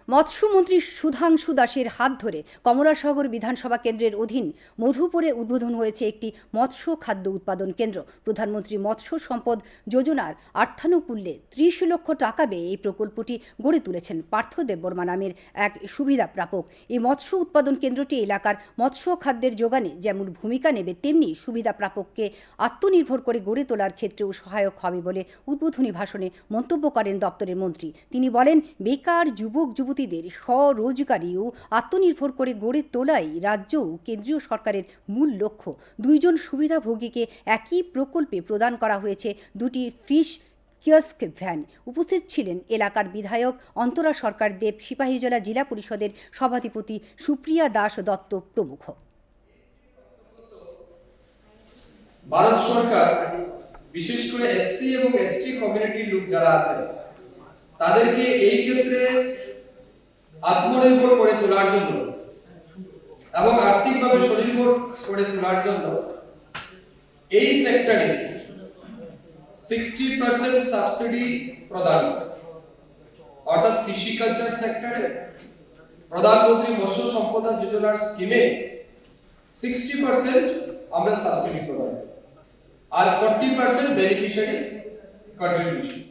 মৎস্যমন্ত্রী সুধাংশু দাসের হাত ধরে কমলাসাগর বিধানসভা কেন্দ্রের অধীন মধুপুরে উদ্বোধন হয়েছে একটি মৎস্য খাদ্য উৎপাদন কেন্দ্র। প্রধানমন্ত্রী মৎস্য সম্পদ যোজনার অর্থানুকূল্যে ৩০ লক্ষ টাকা ব্যয়ে এই প্রকল্পটি গড়ে তুলেছেন পার্থ দেববর্মা নামের এক সুবিধা প্রাপক। এই মৎস্য উৎপাদন কেন্দ্রটি এলাকার মৎস্য খাদ্যের যোগানে যেমন ভূমিকা নেবে, তেমনি সুবিধা প্রাপককে আত্মনির্ভর করে গড়ে তোলার ক্ষেত্রেও সহায়ক হবে বলে উদ্বোধনী ভাষণে মন্তব্য করেন দপ্তরের মন্ত্রী। তিনি বলেন, বেকার যুবক যুবতীদের স্বরোজগারী ও আত্মনির্ভর করে গড়ে তোলাই রাজ্য ও কেন্দ্রীয় সরকারের মূল লক্ষ্য। ২ জন সুবিধাভোগীকে একই প্রকল্পে প্রদান করা হয়েছে 2টি ফিশ কিয়স্ক ভ্যান। উপস্থিত ছিলেন এলাকার বিধায়ক অন্তরা সরকার দেব, সিপাহীজলা জেলা পরিষদের সভাধিপতি সুপ্রিয়া দাস দত্ত প্রমুখ। ভারত সরকার বিশেষ করে এসসি এবং এসটি কমিউনিটির লোক যারা আছে তাদেরকে এই ক্ষেত্রে আত্মনির্ভর করে তোলার জন্য এবং আর্থিকভাবে স্বনির্ভর করে তোলার জন্য এই সেক্টরে 60% সাবসিডি প্রদান, অর্থাৎ ফিশিকালচার সেক্টরে প্রধানমন্ত্রী মৎস্য সম্পদ যোজনার স্কিমে 60% আমরা সাবসিডি প্রদান আর 40% বেনিফিশিয়ারি কন্ট্রিবিউশন।